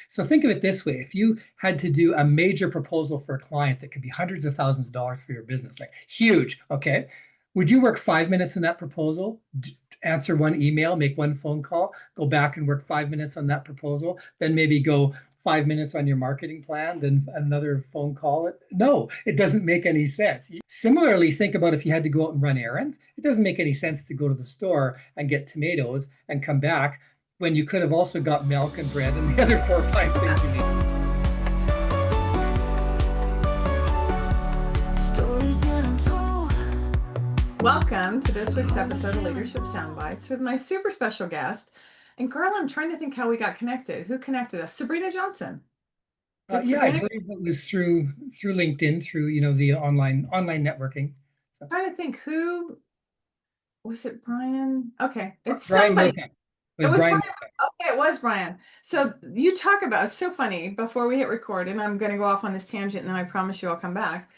So think of it this way. If you had to do a major proposal for a client that could be hundreds of thousands of dollars for your business, like huge, okay? Would you work 5 minutes on that proposal, answer one email, make one phone call, go back and work 5 minutes on that proposal, then maybe go 5 minutes on your marketing plan, then another phone call? No, it doesn't make any sense. Similarly, think about if you had to go out and run errands. It doesn't make any sense to go to the store and get tomatoes and come back when you could have also got milk and bread and the other 4 or 5 things you need. Welcome to this week's episode of Leadership Soundbites with my super special guest. And Garland, I'm trying to think how we got connected. Who connected us? Sabrina Johnson. Yeah, I believe it was through LinkedIn, through the online networking. So I'm trying to think, who was it? Brian? Okay, it's Brian somebody. Mocha. It was Brian. Okay, it was Brian. So you talk about, it's so funny, before we hit record, and I'm going to go off on this tangent, and then I promise you I'll come back,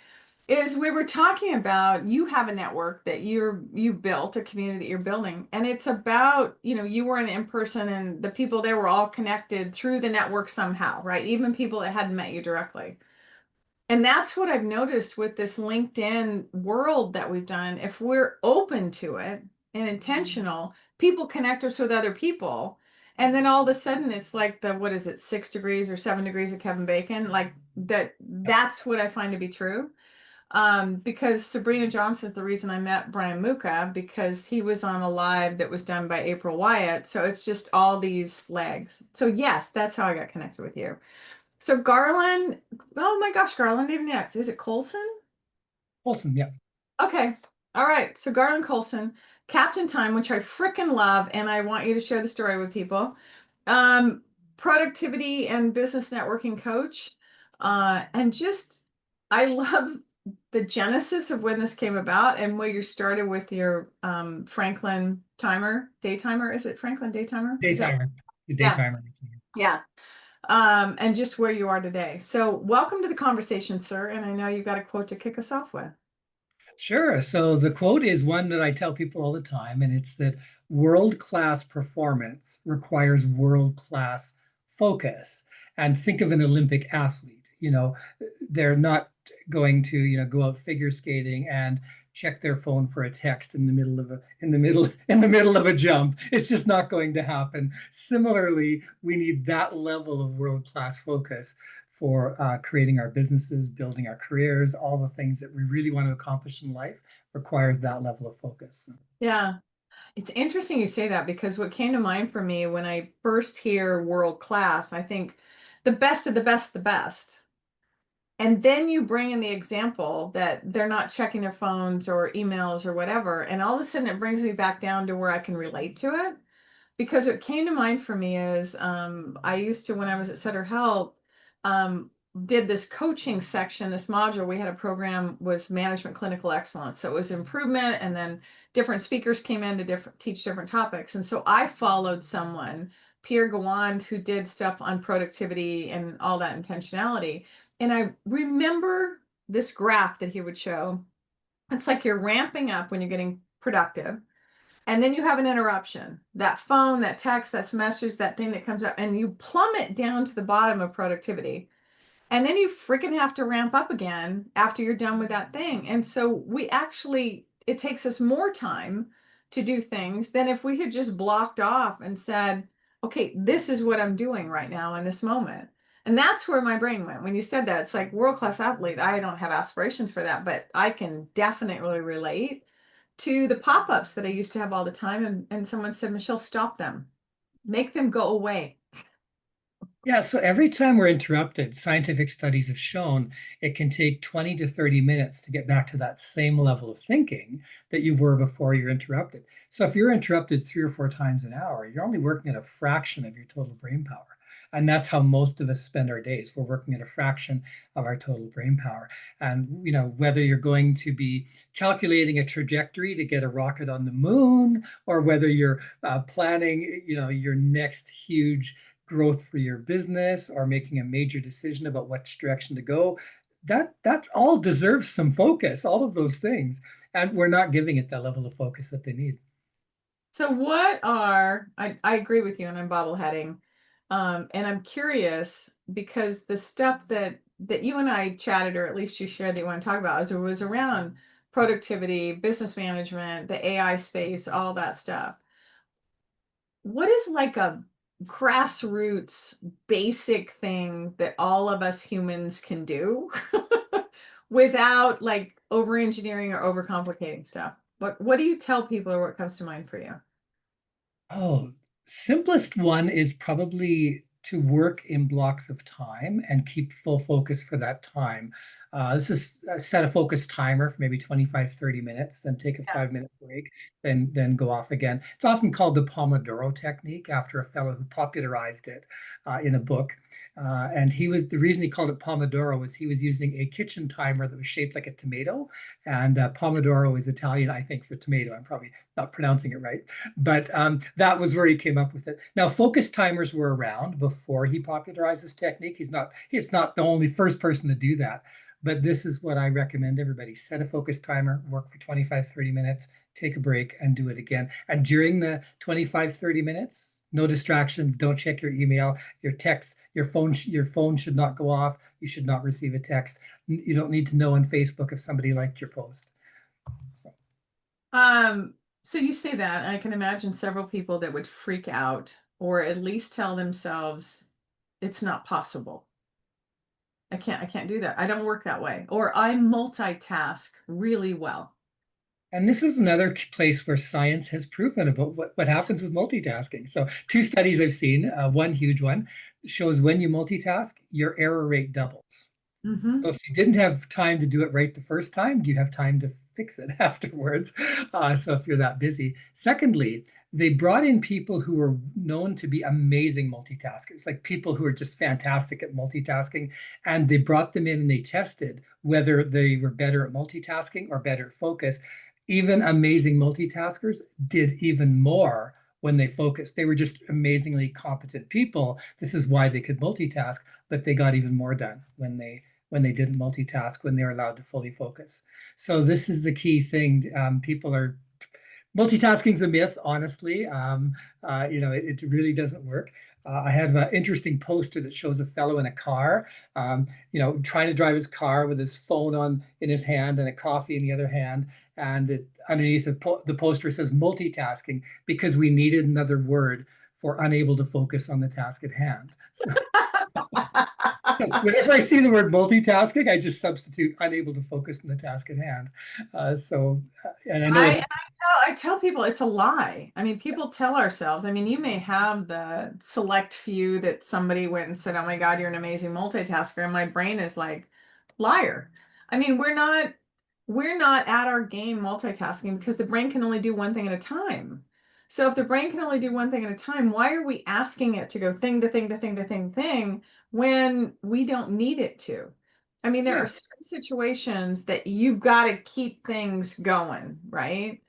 is we were talking about, you have a network that you built, a community that you're building, and it's about, you were in person and the people there were all connected through the network somehow, right? Even people that hadn't met you directly. And that's what I've noticed with this LinkedIn world that we've done. If we're open to it and intentional, people connect us with other people. And then all of a sudden it's like what is it, 6 degrees or 7 degrees of Kevin Bacon? Like that's what I find to be true. Because Sabrina Johnson is the reason I met Brian Muka, because he was on a live that was done by April Wyatt. So it's just all these legs. So yes, that's how I got connected with you. So Garland, oh my gosh, Garland even next. Is it Coulson? Coulson, yeah. Okay. All right. So Garland Coulson, Captain Time, which I freaking love, and I want you to share the story with people. Productivity and business networking coach. And just, I love the genesis of when this came about and where you started with your Franklin timer, daytimer. Is it Franklin daytimer? Daytimer. Daytimer. Yeah. And just where you are today. So welcome to the conversation, sir. And I know you've got a quote to kick us off with. Sure. So the quote is one that I tell people all the time, and it's that world-class performance requires world-class focus. And think of an Olympic athlete. They're not going to, go out figure skating and check their phone for a text in the middle of a jump. It's just not going to happen. Similarly, we need that level of world-class focus for creating our businesses, building our careers. All the things that we really want to accomplish in life requires that level of focus. Yeah. It's interesting you say that, because what came to mind for me when I first hear world class, I think the best of the best, the best. And then you bring in the example that they're not checking their phones or emails or whatever. And all of a sudden it brings me back down to where I can relate to it. Because what came to mind for me is I used to, when I was at Sutter Health, did this coaching section, this module. We had a program, was management clinical excellence. So it was improvement, and then different speakers came in to teach different topics. And so I followed someone, Pierre Gawand, who did stuff on productivity and all that intentionality. And I remember this graph that he would show. It's like you're ramping up when you're getting productive. And then you have an interruption, that phone, that text, that message, that thing that comes up, and you plummet down to the bottom of productivity. And then you freaking have to ramp up again after you're done with that thing. And so it takes us more time to do things than if we had just blocked off and said, okay, this is what I'm doing right now in this moment. And that's where my brain went. When you said that, it's like world-class athlete. I don't have aspirations for that, but I can definitely relate to the pop-ups that I used to have all the time. And someone said, Michelle, stop them. Make them go away. Yeah, so every time we're interrupted, scientific studies have shown it can take 20 to 30 minutes to get back to that same level of thinking that you were before you're interrupted. So if you're interrupted 3 or 4 times an hour, you're only working at a fraction of your total brain power. And that's how most of us spend our days. We're working at a fraction of our total brain power. And whether you're going to be calculating a trajectory to get a rocket on the moon, or whether you're planning, your next huge growth for your business, or making a major decision about which direction to go, that all deserves some focus, all of those things. And we're not giving it the level of focus that they need. So I agree with you, and I'm bobbleheading. And I'm curious because the stuff that you and I chatted, or at least you shared that you want to talk about, was around productivity, business management, the AI space, all that stuff. What is like a grassroots basic thing that all of us humans can do without like over engineering or over complicating stuff? What do you tell people, or what comes to mind for you? Oh, simplest one is probably to work in blocks of time and keep full focus for that time. This is set a focus timer for maybe 25, 30 minutes, then take a Yeah. 5-minute break, then go off again. It's often called the Pomodoro technique after a fellow who popularized it in a book. And the reason he called it Pomodoro was he was using a kitchen timer that was shaped like a tomato. And Pomodoro is Italian, I think, for tomato. I'm probably not pronouncing it right. But that was where he came up with it. Now, focus timers were around before he popularized this technique. He's not the only first person to do that. But this is what I recommend everybody. Set a focus timer, work for 25, 30 minutes, take a break, and do it again. And during the 25, 30 minutes, no distractions. Don't check your email, your text, your phone should not go off. You should not receive a text. You don't need to know on Facebook if somebody liked your post. So. Um, so you say that, and I can imagine several people that would freak out or at least tell themselves it's not possible. I can't do that. I don't work that way. Or I multitask really well. And this is another place where science has proven about what happens with multitasking. So, two studies I've seen, one huge one shows when you multitask, your error rate doubles. Mm-hmm. So if you didn't have time to do it right the first time, do you have time to fix it afterwards? So if you're that busy. Secondly, they brought in people who were known to be amazing multitaskers, like people who are just fantastic at multitasking. And they brought them in and they tested whether they were better at multitasking or better at focus. Even amazing multitaskers did even more when they focused. They were just amazingly competent people. This is why they could multitask, but they got even more done when they didn't multitask, when they were allowed to fully focus. So this is the key thing. People are multitasking's a myth, honestly. It really doesn't work. I have an interesting poster that shows a fellow in a car, trying to drive his car with his phone on in his hand and a coffee in the other hand. And underneath the poster says multitasking because we needed another word for unable to focus on the task at hand. So whenever I see the word multitasking, I just substitute unable to focus on the task at hand. And I know I, it. and I tell people it's a lie. I mean, people tell ourselves, I mean, you may have the select few that somebody went and said, "Oh my God, you're an amazing multitasker." And my brain is like, liar. I mean, we're not at our game multitasking because the brain can only do one thing at a time. So if the brain can only do one thing at a time, why are we asking it to go thing to thing to thing to thing when we don't need it to? I mean, there are Yeah. certain situations that you've got to keep things going, right?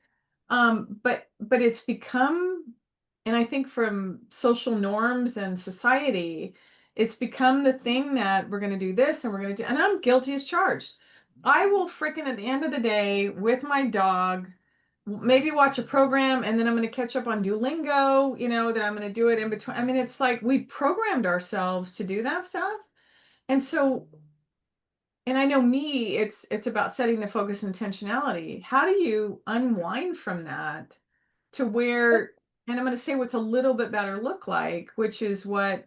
But it's become, and I think from social norms and society, it's become the thing that we're going to do this and we're going to do, and I'm guilty as charged. I will frickin' at the end of the day with my dog, maybe watch a program, and then I'm going to catch up on Duolingo, that I'm going to do it in between. I mean, it's like we programmed ourselves to do that stuff. And so, and I know me, it's about setting the focus and intentionality. How do you unwind from that to where, and I'm going to say what's a little bit better look like, which is what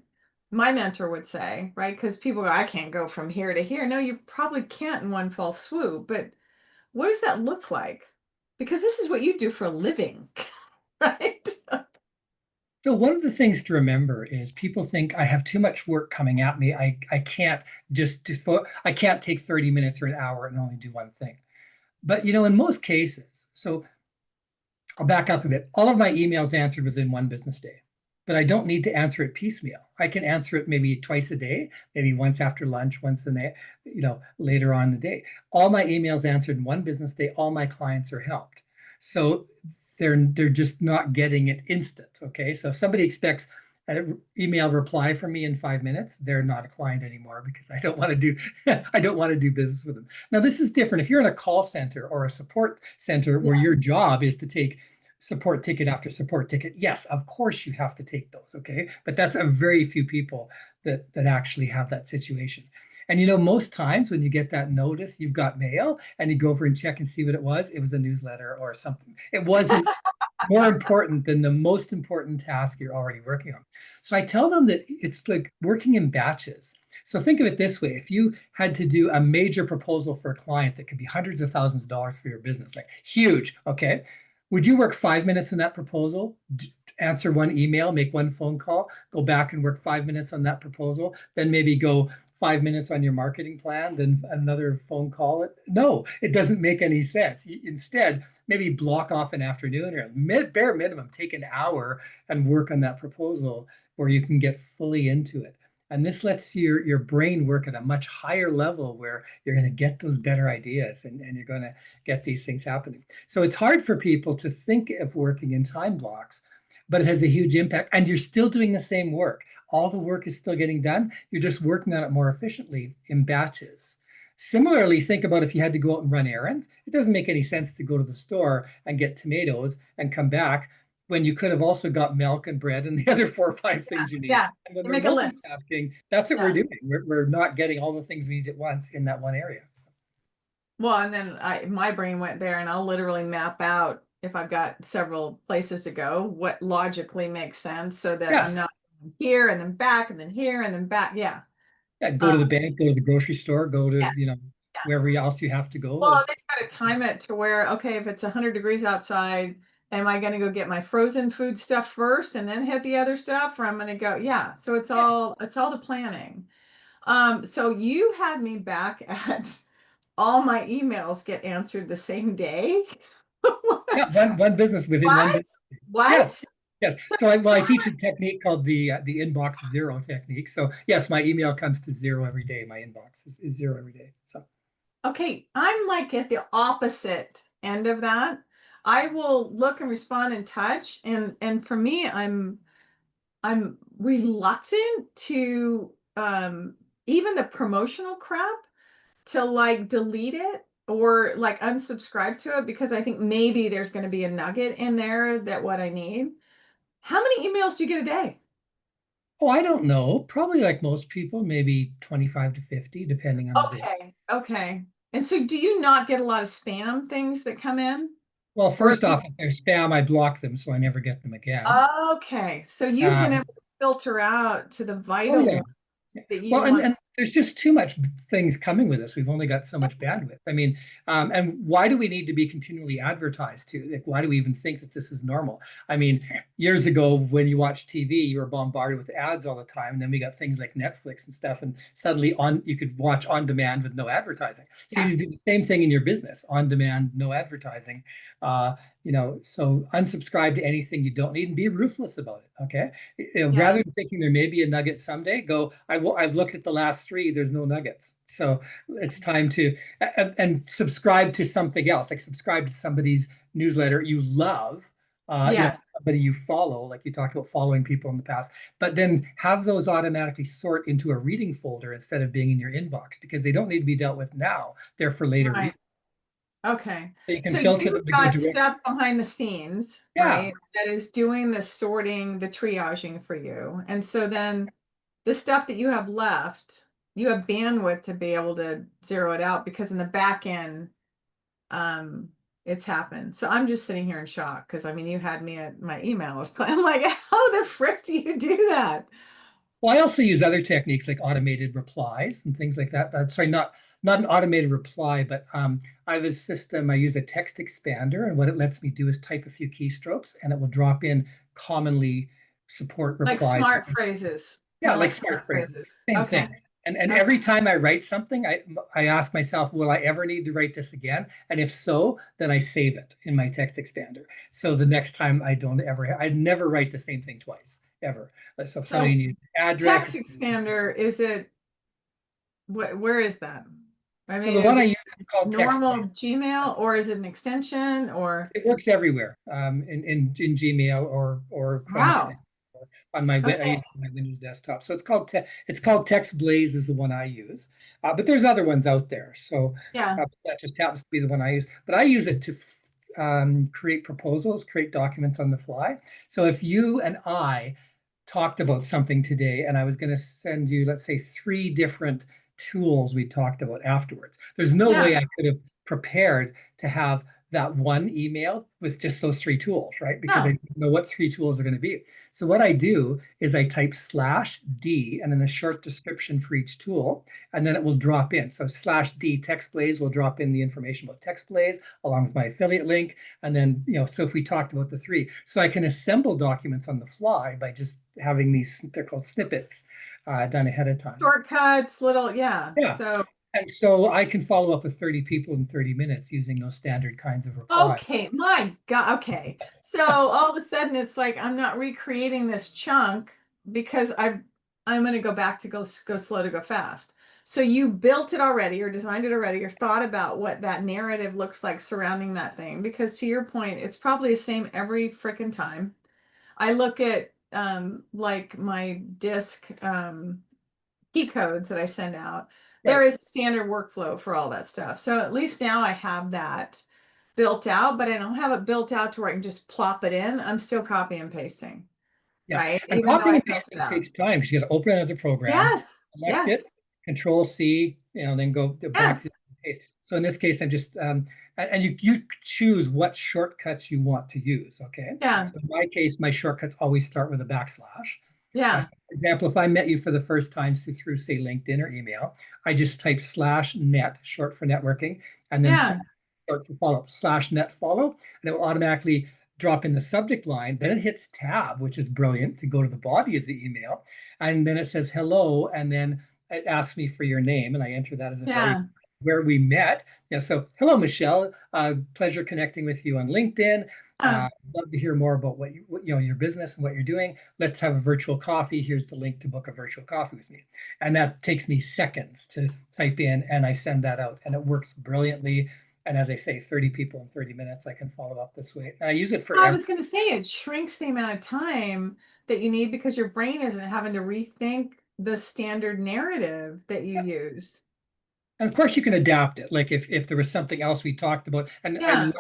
my mentor would say, right? Because people go, I can't go from here to here. No, you probably can't in one fell swoop, but what does that look like? Because this is what you do for a living, right? So one of the things to remember is people think I have too much work coming at me. I can't I can't take 30 minutes or an hour and only do one thing. But in most cases, so I'll back up a bit. All of my emails answered within one business day, but I don't need to answer it piecemeal. I can answer it maybe twice a day, maybe once after lunch, once in the, later on in the day. All my emails answered in one business day. All my clients are helped. So they're just not getting it instant. Okay, so if somebody expects an email reply from me in 5 minutes, they're not a client anymore because I don't want to do I don't want to do business with them. Now this is different. If you're in a call center or a support center where Yeah. your job is to take support ticket after support ticket. Yes, of course you have to take those, okay? But that's a very few people that actually have that situation. And most times when you get that notice, you've got mail, and you go over and check and see what it was. It was a newsletter or something. It wasn't more important than the most important task you're already working on. So I tell them that it's like working in batches. So think of it this way. If you had to do a major proposal for a client that could be hundreds of thousands of dollars for your business, like huge, okay? Would you work 5 minutes on that proposal, answer one email, make one phone call, go back and work 5 minutes on that proposal, then maybe go 5 minutes on your marketing plan, then another phone call? No, it doesn't make any sense. Instead, maybe block off an afternoon, or bare minimum, take an hour and work on that proposal where you can get fully into it. And this lets your brain work at a much higher level where you're going to get those better ideas, and you're going to get these things happening. So it's hard for people to think of working in time blocks, but it has a huge impact. And you're still doing the same work. All the work is still getting done. You're just working on it more efficiently in batches. Similarly, think about if you had to go out and run errands. It doesn't make any sense to go to the store and get tomatoes and come back when you could have also got milk and bread and the other 4 or 5 things you need. Yeah, And when you we're make a list. multitasking, that's what we're doing. We're not getting all the things we need at once in that one area. So. Well, and then my brain went there, and I'll literally map out, if I've got several places to go, what logically makes sense so that I'm Yes. not here and then back and then here and then back. Yeah. Yeah, go Um, to the bank, go to the grocery store, go to, yes. Yeah. wherever else you have to go. Well, then you got to time it to where, okay, if it's 100 degrees outside, am I going to go get my frozen food stuff first and then hit the other stuff, or I'm going to go, yeah. So Yeah, it's all the planning. So you had me back at all my emails get answered the same day. yeah, one business within one What? business. Yes, What? yes. So I teach a technique called the inbox zero technique. So yes, my email comes to zero every day. My inbox is zero every day. So Okay, I'm like at the opposite end of that. I will look and respond and touch, and for me, I'm reluctant to even the promotional crap, to like delete it or like unsubscribe to it, because I think maybe there's going to be a nugget in there that what I need. How many emails do you get a day? oh, I don't know. Probably like most people, maybe 25 to 50, depending on the day. Okay, okay. And so do you not get a lot of spam things that come in? Well, Or first off, if they're spam, I block them so I never get them again. okay, so you've been able Um, to filter out to the oh vital yeah. ones that you Well, and, want. and there's just too much things coming with us. We've only got so much bandwidth. I mean, and why do we need to be continually advertised to? Like, why do we even think that this is normal? I mean, years ago, when you watch TV, you were bombarded with ads all the time. And then we got things like Netflix and stuff, and suddenly you could watch on demand with no advertising. So Yeah, you do the same thing in your business, on demand, no advertising. So unsubscribe to anything you don't need and be ruthless about it. Okay. yeah, Rather than thinking there may be a nugget someday, go, I've looked at the last three, there's no nuggets. So it's time to, and subscribe to something else, like subscribe to somebody's newsletter you love, yes. somebody you follow, like you talked about following people in the past, but then have those automatically sort into a reading folder instead of being in your inbox, because they don't need to be dealt with now. They're for later Right. reading. Okay. So you can So filter you've them to go got direct. stuff behind the scenes, Yeah. right? That is doing the sorting, the triaging for you. And so then the stuff that you have left, you have bandwidth to be able to zero it out, because in the back end, um, it's happened. So I'm just sitting here in shock, because I mean, you had me at my emails. I'm like, how the frick do you do that? Well, I also use other techniques like automated replies and things like that. Sorry, not an automated reply, but I have a system. I use a TextExpander, and what it lets me do is type a few keystrokes, and it will drop in commonly support Like replies. smart phrases, Yeah, kind of like like smart smart phrases. phrases. Same Okay. thing. And Okay. every time I write something, I ask myself, will I ever need to write this again? And if so, then I save it in my TextExpander. So the next time I never write the same thing twice, ever. So if somebody So needs an text address, expander, is it, where is that? I so mean, the one is I it use is called normal TextExpander. Gmail, or is it an extension, or It works everywhere, in Gmail or Chrome wow. extension, or on my I Okay. use it on my Windows desktop. So it's called TextBlaze is the one I use, but there's other ones out there. So Yeah. that just happens to be the one I use. But I use it to create proposals, create documents on the fly. So if you and I talked about something today and I was going to send you, let's say, three different tools we talked about afterwards, there's no way Yeah. I could have prepared to have that one email with just those three tools, right? Because I No. don't know what three tools are going to be. So what I do is I type /D and then a short description for each tool, and then it will drop in. So /D text plays will drop in the information about text plays along with my affiliate link. And then, so if we talked about the three, so I can assemble documents on the fly by just having these, they're called snippets, done ahead of time. Shortcuts, little, yeah. Yeah. So, And so I can follow up with 30 people in 30 minutes using those standard kinds of replies. okay, my God. Okay. So all of a sudden it's like I'm not recreating this chunk because I'm going to go back to go slow to go fast. So you built it already or designed it already or thought about what that narrative looks like surrounding that thing. Because to your point, it's probably the same every freaking time. I look at like my disk key codes that I send out. There Right. is a standard workflow for all that stuff. So at least now I have that built out, but I don't have it built out to where I can just plop it in. I'm still copy and pasting, Yeah. right? And Even though copying I and built it pasting out. takes time because you got to open another program, Yes, select yes, it, Control C, then go back yes, to paste. So in this case, I'm just and you choose what shortcuts you want to use. Okay. yeah, So in my case, my shortcuts always start with a backslash. yeah, So for example, if I met you for the first time through, say, LinkedIn or email, I just type /net, short for networking, and then yeah, short for follow, /net follow, and it will automatically drop in the subject line. Then it hits tab, which is brilliant to go to the body of the email. And then it says hello, and then it asks me for your name, and I enter that as a very yeah. where we met. Yeah, so hello, Michelle. Pleasure connecting with you on LinkedIn. Uh, Love to hear more about your business and what you're doing. Let's have a virtual coffee. Here's the link to book a virtual coffee with me. And that takes me seconds to type in, and I send that out, and it works brilliantly. And as I say, 30 people in 30 minutes, I can follow up this way. And I use it for I every. was going to say it shrinks the amount of time that you need because your brain isn't having to rethink the standard narrative that you use. And of course, you can adapt it. Like if there was something else we talked about, and Yeah,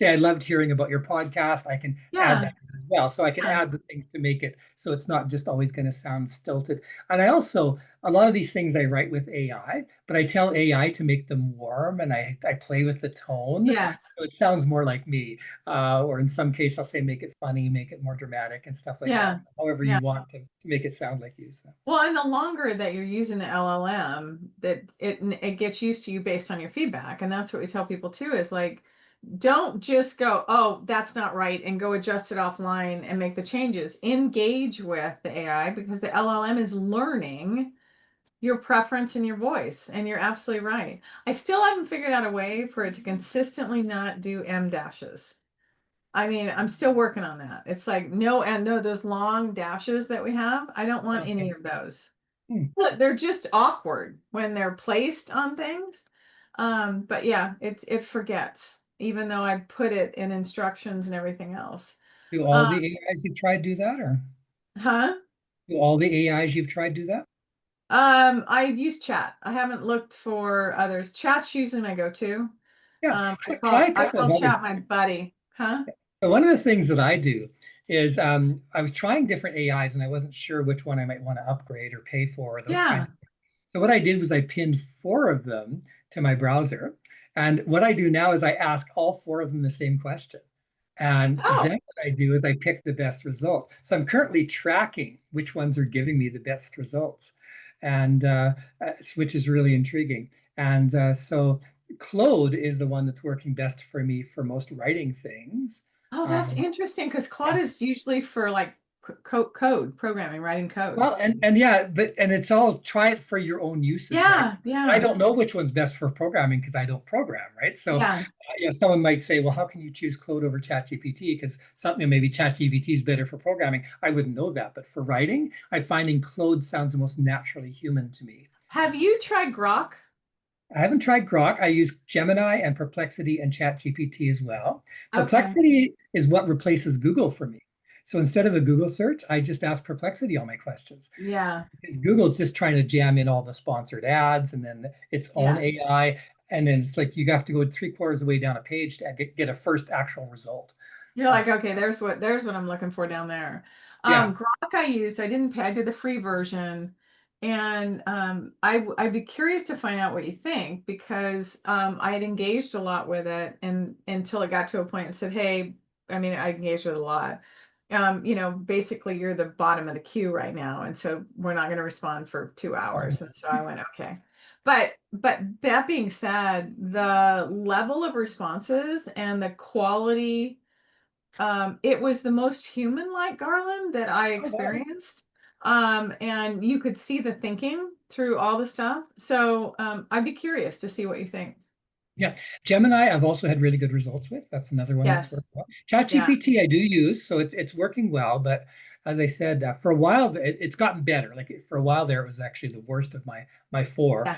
I loved hearing about your podcast, I can add yeah, that as well. So I can yeah, add the things to make it so it's not just always going to sound stilted. And I also, a lot of these things I write with AI, but I tell AI to make them warm and I play with the tone. yes, So it sounds more like me. Or in some case, I'll say make it funny, make it more dramatic and stuff like that. yeah. However Yeah. you want to make it sound like you. So. Well, and the longer that you're using the LLM, that it gets used to you based on your feedback. And that's what we tell people too, is like, don't just go, oh, that's not right, and go adjust it offline and make the changes. Engage with the AI because the LLM is learning your preference and your voice. And you're absolutely right. I still haven't figured out a way for it to consistently not do M dashes. I mean, I'm still working on that. It's like no, and no, those long dashes that we have, I don't want any Okay. of those. Hmm. Look, they're just awkward when they're placed on things. But yeah, it forgets, even though I put it in instructions and everything else. Do all Uh, the AIs you've tried do that, or huh? do all the AIs you've tried do that? I use chat. I haven't looked for others. Chat's usually my go-to. Yeah, I try call a I couple of call others. chat my buddy. Huh? So one of the things that I do is I was trying different AIs and I wasn't sure which one I might want to upgrade or pay for or those kinds Yeah. of things. So what I did was I pinned four of them to my browser. And what I do now is I ask all four of them the same question. And Oh, then what I do is I pick the best result. So I'm currently tracking which ones are giving me the best results, and which is really intriguing. And so Claude is the one that's working best for me for most writing things. oh, that's Um, interesting because Claude is usually for like code programming, writing code. Well, and yeah, and it's all try it for your own uses, right? Yeah, I yeah, don't know which one's best for programming because I don't program, right? So, yeah. someone might say, well, how can you choose Claude over ChatGPT? Because something maybe ChatGPT is better for programming. I wouldn't know that, but for writing, I'm finding Claude sounds the most naturally human to me. Have you tried Grok? I haven't tried Grok. I use Gemini and Perplexity and ChatGPT as well. Okay. Perplexity is what replaces Google for me. So instead of a Google search, I just ask Perplexity all my questions. Yeah, Because Google's just trying to jam in all the sponsored ads and then its own yeah. AI. And then it's like you have to go 3/4 of the way down a page to get a first actual result. You're like, okay, there's what I'm looking for down there. Yeah. Grok I used, I didn't pay, I did the free version. And I'd be curious to find out what you think because I had engaged a lot with it and until it got to a point and said, hey, I mean, I engaged with a lot. Basically you're the bottom of the queue right now, and so we're not going to respond for 2 hours. And so I went, okay. But that being said, the level of responses and the quality, it was the most human-like Garland that I Oh, wow. experienced. And you could see the thinking through all the stuff. So I'd be curious to see what you think. Yeah, Gemini, I've also had really good results with. That's another one that's Yes. worked well. Yeah. ChatGPT, I do use, so it's working well. But as I said, for a while, it's gotten better. Like for a while there, it was actually the worst of my four. Yeah.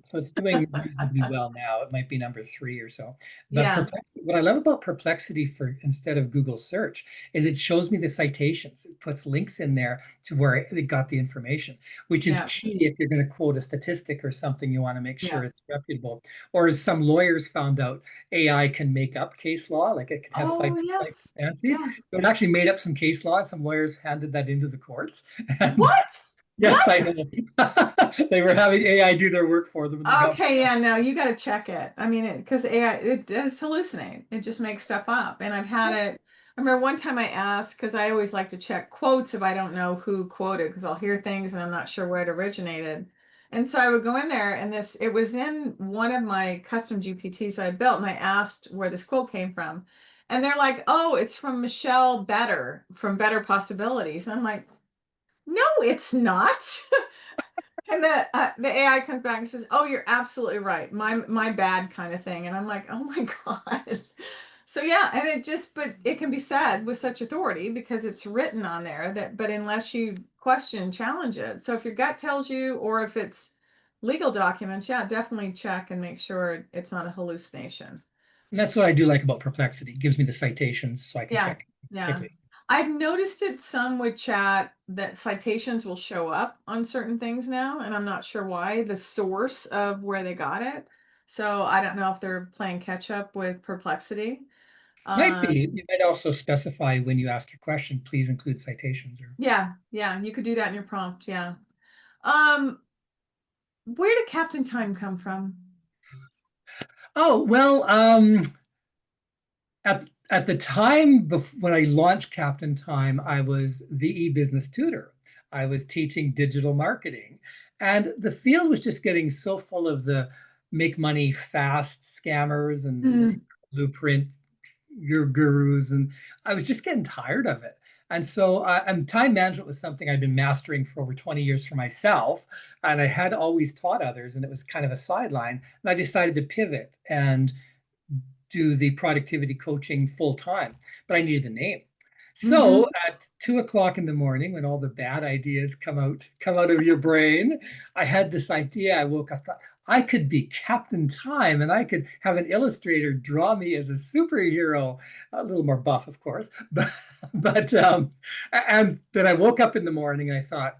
So it's doing reasonably well now. It might be number three or so. But Yeah. Perplexity, what I love about Perplexity for instead of Google search is it shows me the citations. It puts links in there to where it got the information, which is Yeah. key if you're going to quote a statistic or something. You want to make sure Yeah. it's reputable. Or as some lawyers found out, AI can make up case law, like it can have Oh, fights yes. like fancy. Yeah. So it actually made up some case law, and some lawyers handed that into the courts. And What? yes, I What? know. They were having AI do their work for them, and they got. Okay, yeah, no, you got to check it. I mean, because AI, it does hallucinate. It just makes stuff up. And I've had it. I remember one time I asked, because I always like to check quotes if I don't know who quoted, because I'll hear things and I'm not sure where it originated. And so I would go in there, and it was in one of my custom GPTs I built, and I asked where this quote came from. And they're like, oh, it's from Michelle Better from Better Possibilities. And I'm like, no, it's not. And the AI comes back and says, "Oh, you're absolutely right. My bad," kind of thing. And I'm like, "Oh my God." So yeah, and but it can be said with such authority because it's written on there that, but unless you question, challenge it. So if your gut tells you, or if it's legal documents, yeah, definitely check and make sure it's not a hallucination. And that's what I do like about Perplexity. It gives me the citations so I can Yeah, check yeah. quickly. I've noticed it some with chat that citations will show up on certain things now, and I'm not sure why, the source of where they got it. So I don't know if they're playing catch up with Perplexity. Might Um, be. You might also specify when you ask your question, please include citations or. yeah, yeah, you could do that in your prompt. Yeah. Um, where did Captain Time come from? Oh, well, at the time when I launched Captain Time, I was the e-business tutor. I was teaching digital marketing, and the field was just getting so full of the make money fast scammers and Mm, blueprint your gurus, and I was just getting tired of it. And so, and time management was something I'd been mastering for over 20 years for myself, and I had always taught others, and it was kind of a sideline. And I decided to pivot and do the productivity coaching full time, but I needed a name. hmm. So at 2 o'clock in the morning, when all the bad ideas come out of your brain, I had this idea. I woke up, thought I could be Captain Time, and I could have an illustrator draw me as a superhero, a little more buff, of course, but and then I woke up in the morning and I thought,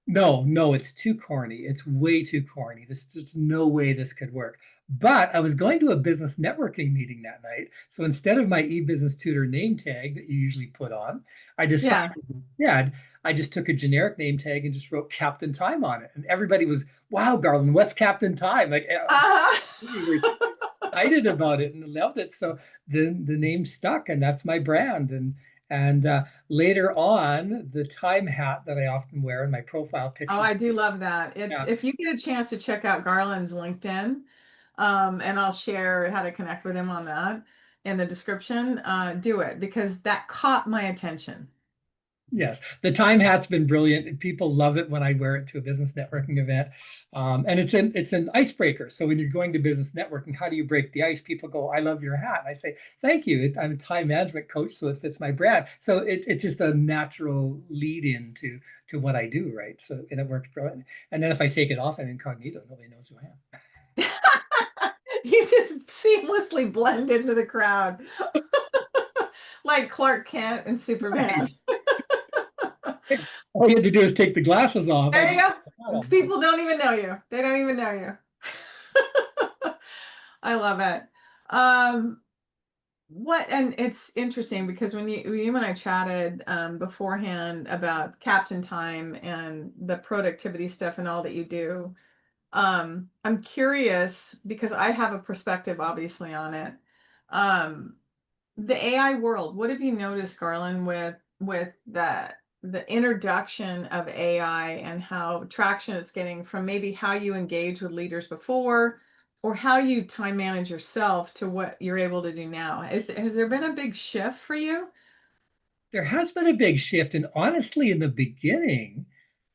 no, no, it's too corny. It's way too corny. There's no way this could work. But I was going to a business networking meeting that night. So instead of my e-business tutor name tag that you usually put on, I decided, Yeah. yeah, I just took a generic name tag and just wrote Captain Time on it. And everybody was, wow, Garland, what's Captain Time? Like, Uh, we were excited about it and loved it. So the name stuck, and that's my brand. And later on, the time hat that I often wear in my profile oh, picture. I do love that. It's Yeah. if you get a chance to check out Garland's LinkedIn, and I'll share how to connect with him on that in the description, do it because that caught my attention. Yes, the time hat's been brilliant. People love it when I wear it to a business networking event, and it's an icebreaker. So when you're going to business networking, how do you break the ice? People go, "I love your hat." And I say, "Thank you. I'm a time management coach, so it fits my brand." So it's just a natural lead in to what I do, right? So and it works brilliant. And then if I take it off, I'm incognito. Nobody knows who I am. You just seamlessly blend into the crowd like Clark Kent and Superman. Right. All you had to do is take the glasses off. I There you just put the hat go. on. People don't even know you. They don't even know you. I love it. Um, and it's interesting because when you and I chatted beforehand about Captain Time and the productivity stuff and all that you do, I'm curious because I have a perspective obviously on it. Um, the AI world, what have you noticed, Garland, with the introduction of AI and how traction it's getting from maybe how you engage with leaders before or how you time manage yourself to what you're able to do now? Has there been a big shift for you? There has been a big shift, and honestly, in the beginning,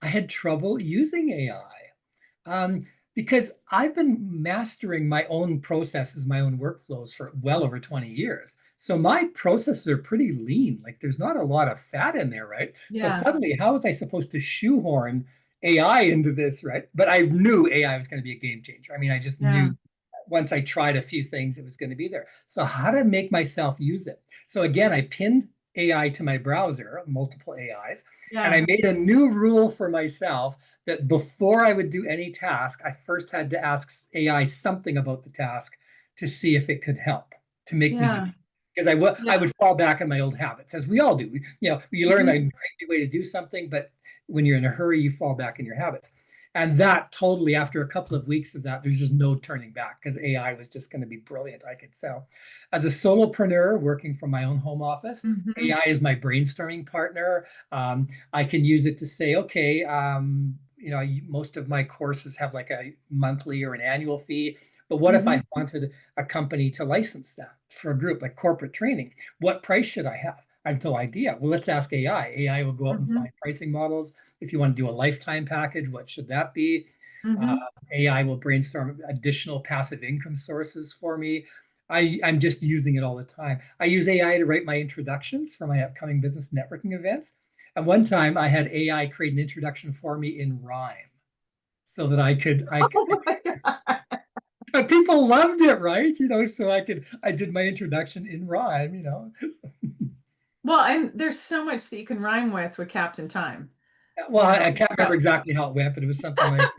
I had trouble using AI. Because I've been mastering my own processes, my own workflows for well over 20 years. So my processes are pretty lean. Like there's not a lot of fat in there, right? So Yeah, suddenly, how was I supposed to shoehorn AI into this, right? But I knew AI was going to be a game changer. I mean, I just yeah, knew once I tried a few things, it was going to be there. So how to make myself use it? So again, I pinned AI to my browser, multiple AIs, and yeah, I made a new rule for myself that before I would do any task, I first had to ask AI something about the task to see if it could help to make me do it. yeah, Because I yeah. would fall back on my old habits, as we all do. You learn a Mhm. great new way to do something, but when you're in a hurry, you fall back in your habits. And that totally, after a couple of weeks of that, there's just no turning back because AI was just going to be brilliant. I could sell. As a solopreneur working from my own home office, Mhm. AI is my brainstorming partner. I can use it to say, okay, most of my courses have like a monthly or an annual fee. But what if I Mhm. wanted a company to license that for a group, like corporate training? What price should I have? I have no idea. Well, let's ask AI. AI will go out and Mhm. find pricing models. If you want to do a lifetime package, what should that be? Uh, Mhm. AI will brainstorm additional passive income sources for me. I'm just using it all the time. I use AI to write my introductions for my upcoming business networking events. At one time, I had AI create an introduction for me in rhyme so that Oh my God. people loved it, right? So I did my introduction in rhyme. Well, and there's so much that you can rhyme with Captain Time. Well, I can't remember So exactly how it went, but it was something like,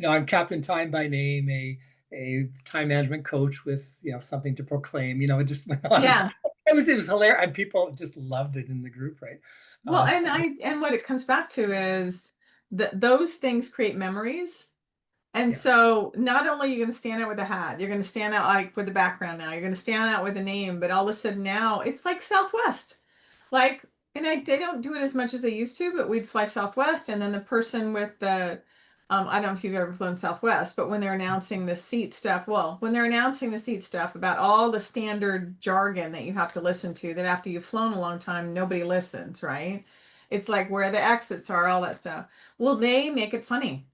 I'm Captain Time by name, a time management coach with, something to proclaim. It just went on. yeah. It was hilarious, and people just loved it in the group, right? Well, So and what it comes back to is that those things create memories. And yeah. so not only are you going to stand out with a hat, you're going to stand out like with the background now, you're going to stand out with a name, but all of a sudden now it's like Southwest. Like, and they don't do it as much as they used to, but we'd fly Southwest, and then the person with the, I don't know if you've ever flown Southwest, but when they're announcing the seat stuff, well, when they're announcing the seat stuff about all the standard jargon that you have to listen to, that after you've flown a long time, nobody listens, right? It's like where the exits are, all that stuff. Well, they make it funny.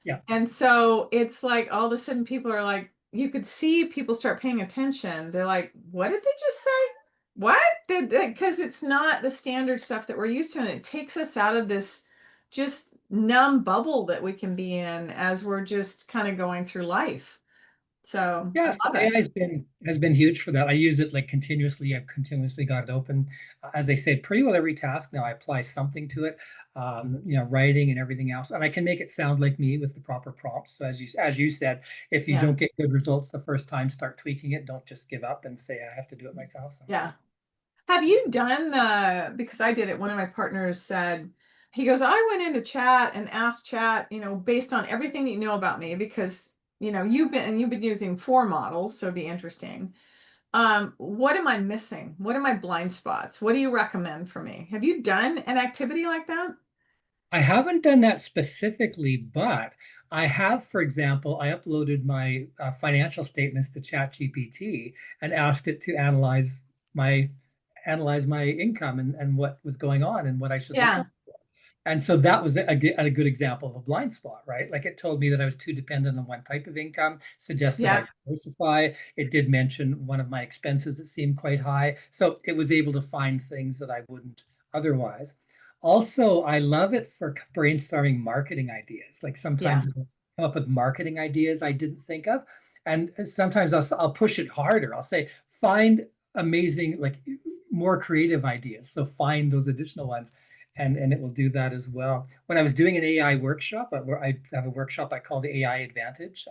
Yeah. And so it's like all of a sudden people are like, you could see people start paying attention. They're like, what did they just say? What? Because it's not the standard stuff that we're used to. And it takes us out of this just numb bubble that we can be in as we're just kind of going through life. So I Yeah, so love it. AI has been huge for that. I use it like continuously. I've continuously got it open. As I said, pretty well every task now I apply something to it, writing and everything else, and I can make it sound like me with the proper prompts. So as you said, if you Yeah. don't get good results the first time, start tweaking it. Don't just give up and say I have to do it myself. So Yeah. Have you done because I did it, one of my partners said, he goes, I went into chat and asked chat, based on everything that you know about me, because, you've been using four models, so it'd be interesting. What am I missing? What are my blind spots? What do you recommend for me? Have you done an activity like that? I haven't done that specifically, but I have, for example, I uploaded my financial statements to ChatGPT and asked it to my analyze my income and what was going on and what I should look Yeah, out. And so that was a good example of a blind spot, right? Like it told me that I was too dependent on one type of income, suggested I yeah, diversify. It did mention one of my expenses that seemed quite high. So it was able to find things that I wouldn't otherwise. Also, I love it for brainstorming marketing ideas. Like yeah, sometimes it'll come up with marketing ideas I didn't think of. And sometimes I'll push it harder. I'll say, find amazing, like more creative ideas. So find those additional ones and it will do that as well. When I was doing an AI workshop, where I have a workshop I call the AI Advantage.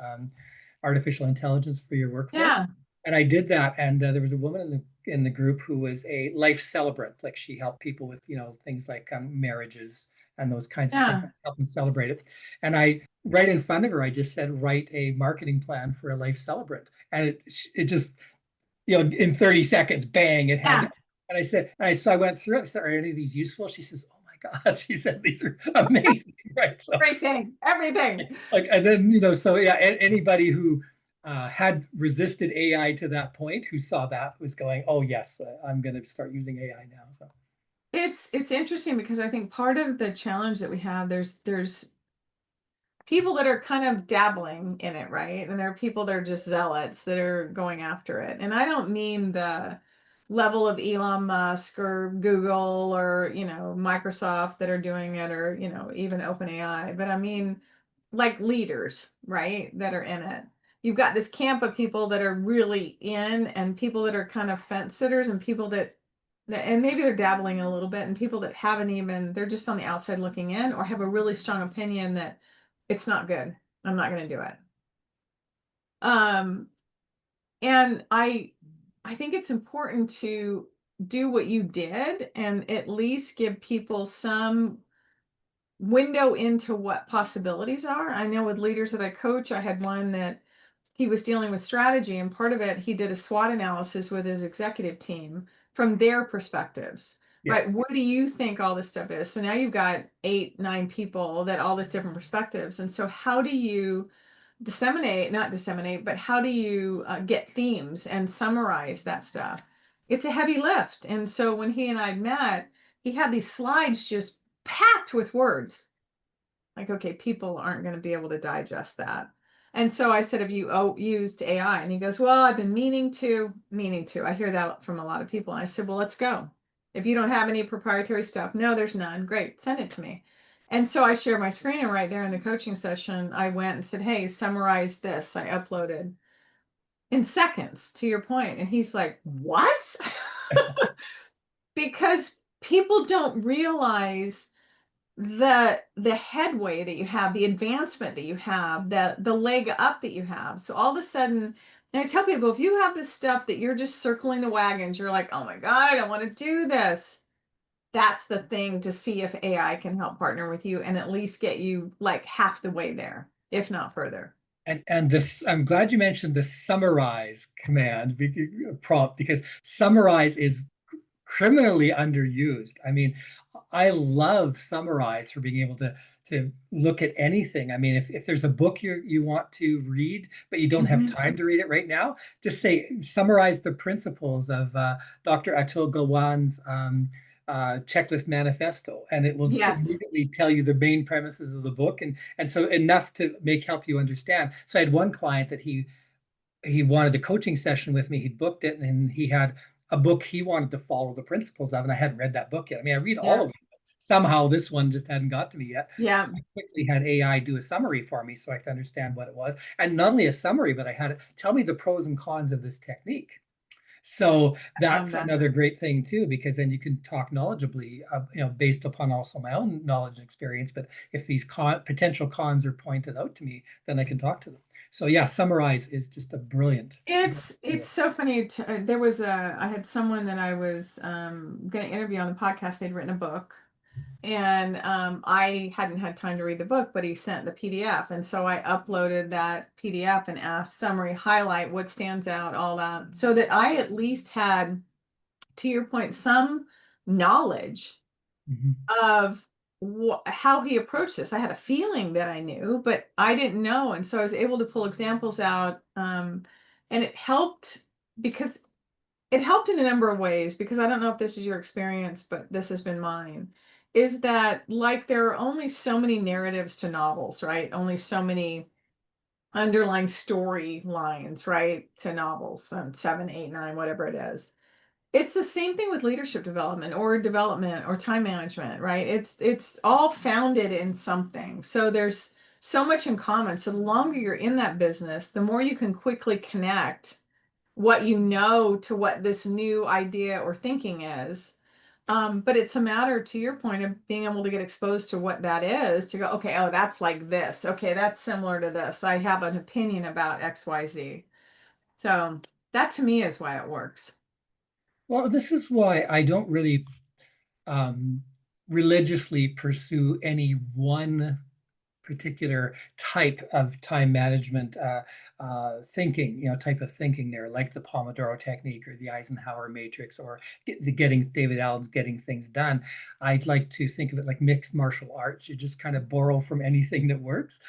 artificial intelligence for your workflow. Yeah. And I did that, and there was a woman in the group who was a life celebrant. Like she helped people with, things like marriages and those kinds of things, Yeah. help them celebrate it. And I, right in front of her, I just said, write a marketing plan for a life celebrant, and it just, in 30 seconds, bang, it had. Yeah. And I said, so I went through it. I said, are any of these useful? She says, oh my God. She said, these are amazing. Right. So Everything. Everything. like, and then, so yeah, anybody who had resisted AI to that point, who saw that, was going, oh yes, I'm going to start using AI now. So It's interesting because I think part of the challenge that we have, there's people that are kind of dabbling in it, right? And there are people that are just zealots that are going after it. And I don't mean the level of Elon Musk or Google or, Microsoft that are doing it, or, even OpenAI, but I mean like leaders, right? That are in it. You've got this camp of people that are really in, and people that are kind of fence sitters, and people and maybe they're dabbling a little bit, and people that haven't even, they're just on the outside looking in, or have a really strong opinion that it's not good. I'm not going to do it. Um, and I think it's important to do what you did and at least give people some window into what possibilities are. I know with leaders that I coach, I had one that he was dealing with strategy, and part of it, he did a SWOT analysis with his executive team from their perspectives, right? yes. What do you think all this stuff is? So now you've got 8, 9 people that all this different perspectives. And so how do you not disseminate, but how do you get themes and summarize that stuff? It's a heavy lift. And so when he and I met, he had these slides just packed with words. Like, okay, people aren't going to be able to digest that. And so I said, have you used AI? And he goes, well, I've been meaning to. I hear that from a lot of people. And I said, well, let's go. If you don't have any proprietary stuff, no, there's none. Great, send it to me. And so I shared my screen, and right there in the coaching session, I went and said, hey, summarize this. I uploaded in seconds, to your point. And he's like, what? Because people don't realize the headway that you have, the advancement that you have, the leg up that you have. So all of a sudden, and I tell people, if you have this stuff that you're just circling the wagons, you're like, oh my God, I don't want to do this. That's the thing to see if AI can help partner with you and at least get you like half the way there, if not further. And this, I'm glad you mentioned the summarize command prompt, because summarize is criminally underused. I mean, I love summarize for being able to look at anything. I mean, if there's a book you want to read, but you don't have Mhm. time to read it right now, just say, summarize the principles of Dr. Atul Gawan's checklist manifesto, and it will Yes. immediately tell you the main premises of the book, and so enough to help you understand. So I had one client that he wanted a coaching session with me. He'd booked it, and he had a book he wanted to follow the principles of, and I hadn't read that book yet. I mean, I read all Yeah. of them. Somehow this one just hadn't got to me yet. So Yeah. I quickly had AI do a summary for me so I could understand what it was. And not only a summary, but I had it tell me the pros and cons of this technique. So I love that's that. another great thing too, because then you can talk knowledgeably, based upon also my own knowledge and experience. But if these potential cons are pointed out to me, then I can talk to them. So yeah, summarize is just a brilliant, brilliant It's tool. so funny. I had someone that I was going to interview on the podcast. They'd written a book, and I hadn't had time to read the book, but he sent the PDF, and so I uploaded that PDF and asked summary, highlight what stands out, all that, so that I at least had, to your point, some knowledge Mhm. of how he approached this. I had a feeling that I knew, but I didn't know. And so I was able to pull examples out. And it helped because it helped in a number of ways, because I don't know if this is your experience, but this has been mine. Is that like there are only so many narratives to novels, right? Only so many underlying storylines, right? To novels, 7, 8, 9, whatever it is. It's the same thing with leadership development or time management, right? It's all founded in something. So there's so much in common. So the longer you're in that business, the more you can quickly connect what you know to what this new idea or thinking is. But it's a matter, to your point, of being able to get exposed to what that is, to go, okay, oh, that's like this. Okay, that's similar to this. I have an opinion about XYZ. So that to me is why it works. Well, this is why I don't really um, religiously pursue any one particular type of time management thinking, type of thinking there, like the Pomodoro technique or the Eisenhower matrix or the getting David Allen's getting things done. I'd like to think of it like mixed martial arts. You just kind of borrow from anything that works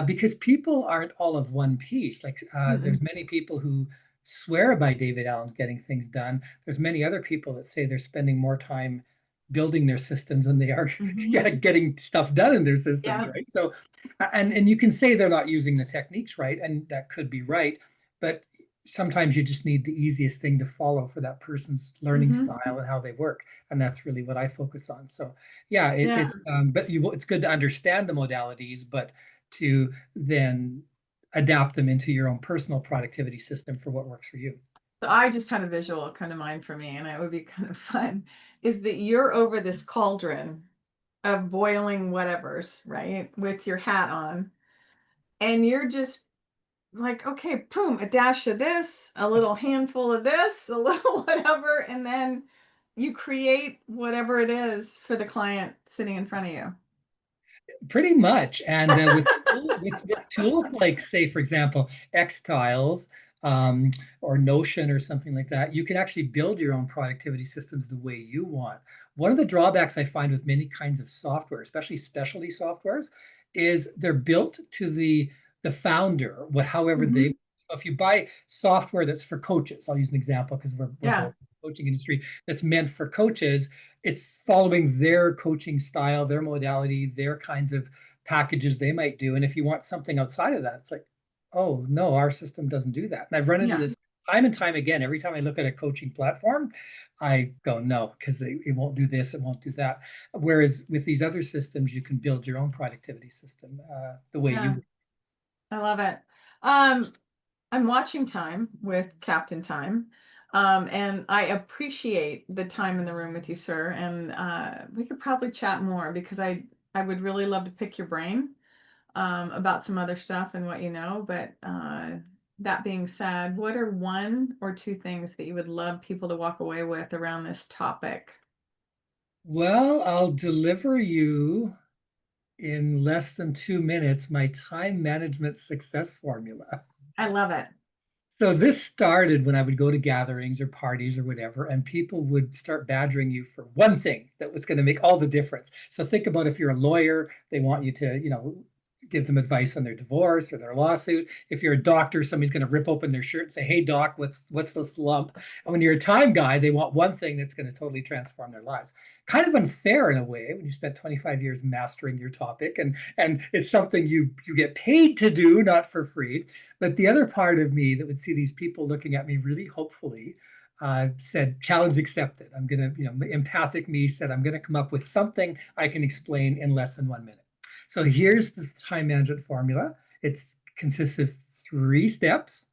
because people aren't all of one piece. Like there's Mm-mm. many people who swear by David Allen's getting things done. There's many other people that say they're spending more time building their systems than they are Mhm. getting stuff done in their systems, Yeah. right? So, and you can say they're not using the techniques right, and that could be right, but sometimes you just need the easiest thing to follow for that person's learning Hmm. style and how they work, and that's really what I focus on. So, yeah, Yeah. but it's good to understand the modalities, but to then adapt them into your own personal productivity system for what works for you. So I just had a visual come to mind for me, and it would be kind of fun, is that you're over this cauldron of boiling whatevers, right? With your hat on. And you're just like, okay, boom, a dash of this, a little handful of this, a little whatever, and then you create whatever it is for the client sitting in front of you. Pretty much. And with tools like, say, for example, Xtiles or Notion or something like that, you can actually build your own productivity systems the way you want. One of the drawbacks I find with many kinds of software, especially specialty softwares, is they're built to the founder, however they. Hmm. So if you buy software that's for coaches, I'll use an example because we're Yeah. both in the coaching industry, that's meant for coaches, it's following their coaching style, their modality, their kinds of packages they might do. And if you want something outside of that, it's like, oh no, our system doesn't do that. And I've run into Yeah. this time and time again. Every time I look at a coaching platform, I go, no, because it won't do this, it won't do that. Whereas with these other systems, you can build your own productivity system the way Yeah. you. I love it. Um, I'm watching time with Captain Time. And I appreciate the time in the room with you, sir. And we could probably chat more because I would really love to pick your brain about some other stuff and what you know. But that being said, what are one or two things that you would love people to walk away with around this topic? Well, I'll deliver you in less than 2 minutes my time management success formula. I love it. So this started when I would go to gatherings or parties or whatever, and people would start badgering you for one thing that was going to make all the difference. So think about if you're a lawyer, they want you to, give them advice on their divorce or their lawsuit. If you're a doctor, somebody's going to rip open their shirt and say, "Hey doc, what's this lump?" And when you're a time guy, they want one thing that's going to totally transform their lives. Kind of unfair in a way when you spent 25 years mastering your topic and it's something you get paid to do, not for free. But the other part of me that would see these people looking at me really hopefully said, challenge accepted. I'm going to, empathic me said, I'm going to come up with something I can explain in less than 1 minute. So here's the time management formula. It consists of 3 steps.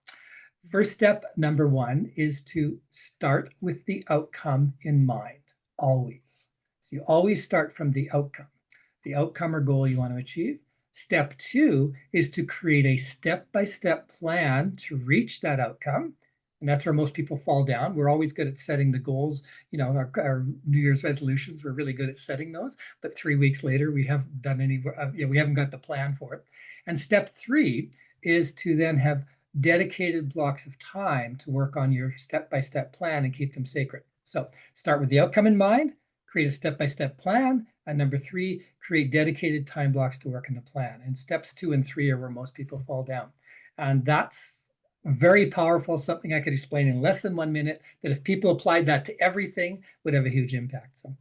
First step, number one, is to start with the outcome in mind, always. So you always start from the outcome or goal you want to achieve. Step two is to create a step-by-step plan to reach that outcome. And that's where most people fall down. We're always good at setting the goals. Our New Year's resolutions, we're really good at setting those. But 3 weeks later, we haven't done any, we haven't got the plan for it. And step three is to then have dedicated blocks of time to work on your step-by-step plan and keep them sacred. So start with the outcome in mind, create a step-by-step plan, and number three, create dedicated time blocks to work in the plan. And steps 2 and 3 are where most people fall down. And that's very powerful, something I could explain in less than 1 minute, that if people applied that to everything would have a huge impact. So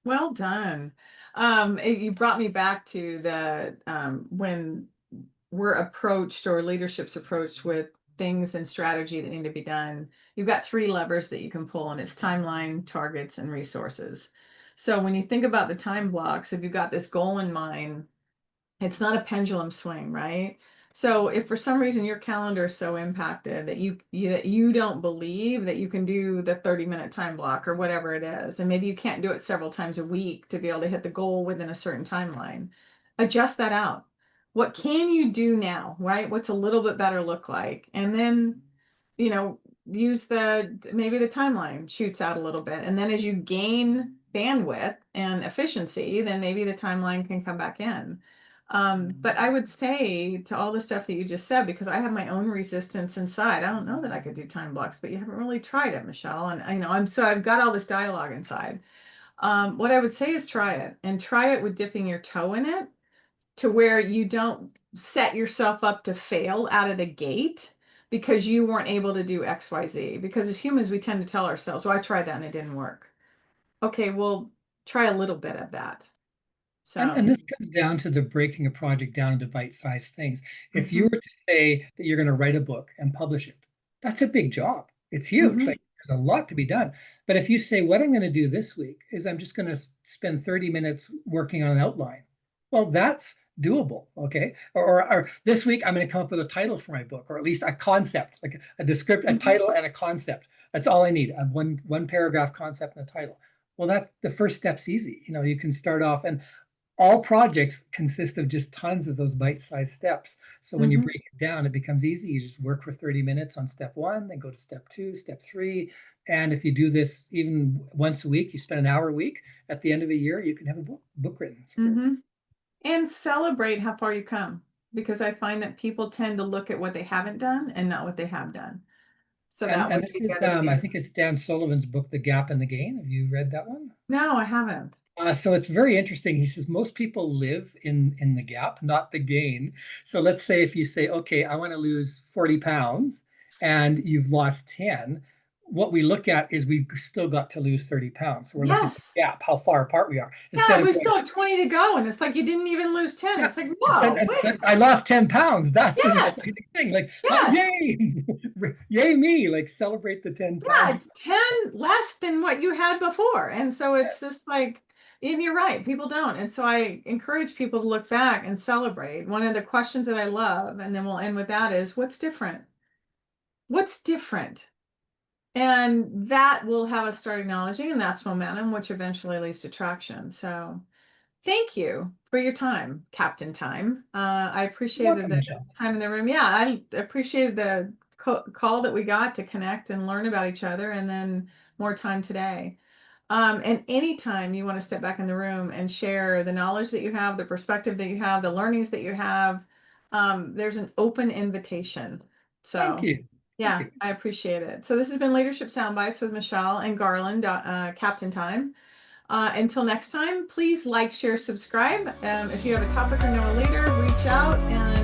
Well done. You brought me back to the when we're approached or leadership's approached with things and strategy that need to be done. You've got three levers that you can pull, and it's timeline, targets, and resources. So when you think about the time blocks, if you've got this goal in mind, it's not a pendulum swing, right? So if for some reason your calendar is so impacted that you don't believe that you can do the 30-minute time block or whatever it is, and maybe you can't do it several times a week to be able to hit the goal within a certain timeline, adjust that out. What can you do now, right? What's a little bit better look like? And then, you know, use maybe the timeline shoots out a little bit. And then as you gain bandwidth and efficiency, then maybe the timeline can come back in. But I would say to all the stuff that you just said, because I have my own resistance inside, I don't know that I could do time blocks, but you haven't really tried it, Michelle. And I know I've got all this dialogue inside. What I would say is try it and try it with dipping your toe in it to where you don't set yourself up to fail out of the gate because you weren't able to do XYZ. Because as humans, we tend to tell ourselves, well, I tried that and it didn't work. Okay, well, try a little bit of that. And So, this comes down to the breaking a project down into bite-sized things. If you mhm, were to say that you're going to write a book and publish it, that's a big job. It's huge. mhm, Like there's a lot to be done. But if you say, what I'm going to do this week is I'm just going to spend 30 minutes working on an outline, well, that's doable. Okay. Or this week I'm going to come up with a title for my book, or at least a concept, like a description, a mhm, title and a concept. That's all I need. I have one paragraph concept and a title. Well, that the first step's easy. You know, you can start off, and all projects consist of just tons of those bite-sized steps. So when you mhm. break it down, it becomes easy. You just work for 30 minutes on step one, then go to step two, step three. And if you do this even once a week, you spend an hour a week, at the end of a year, you can have a book written. It's great. Mm-hmm. And celebrate how far you come because I find that people tend to look at what they haven't done and not what they have done. So And that and would this be is the other I piece. think it's Dan Sullivan's book, The Gap and the Gain. Have you read that one? No, I haven't. So it's very interesting. He says most people live in the gap, not the gain. So let's say if you say, okay, I want to lose 40 pounds and you've lost 10, what we look at is we've still got to lose 30 pounds. So we're looking at the Yes. gap, how far apart we are. Yeah, Instead of we going, still have 20 to go, and it's like you didn't even lose 10. yeah, It's like, instead, whoa, wait. but I lost 10 pounds. That's an Yes, exciting thing. Like, yes. yay, yay me, like celebrate the 10 Yeah, pounds. it's 10 less than what you had before. And so it's just like, and you're right, people don't. And so I encourage people to look back and celebrate. One of the questions that I love, and then we'll end with that, is what's different? What's different? And that will have us start acknowledging, and that's momentum, which eventually leads to traction. So thank you for your time, Captain Time. I You're appreciated welcome, the Michelle. time in the room. Yeah, I appreciated the call that we got to connect and learn about each other, and then more time today. And anytime you want to step back in the room and share the knowledge that you have, the perspective that you have, the learnings that you have, there's an open invitation. Thank So, you. Thank yeah, you. I appreciate it. So, this has been Leadership Soundbites with Michelle and Garland, Captain Time. Until next time, please like, share, subscribe. If you have a topic or know a leader, reach out and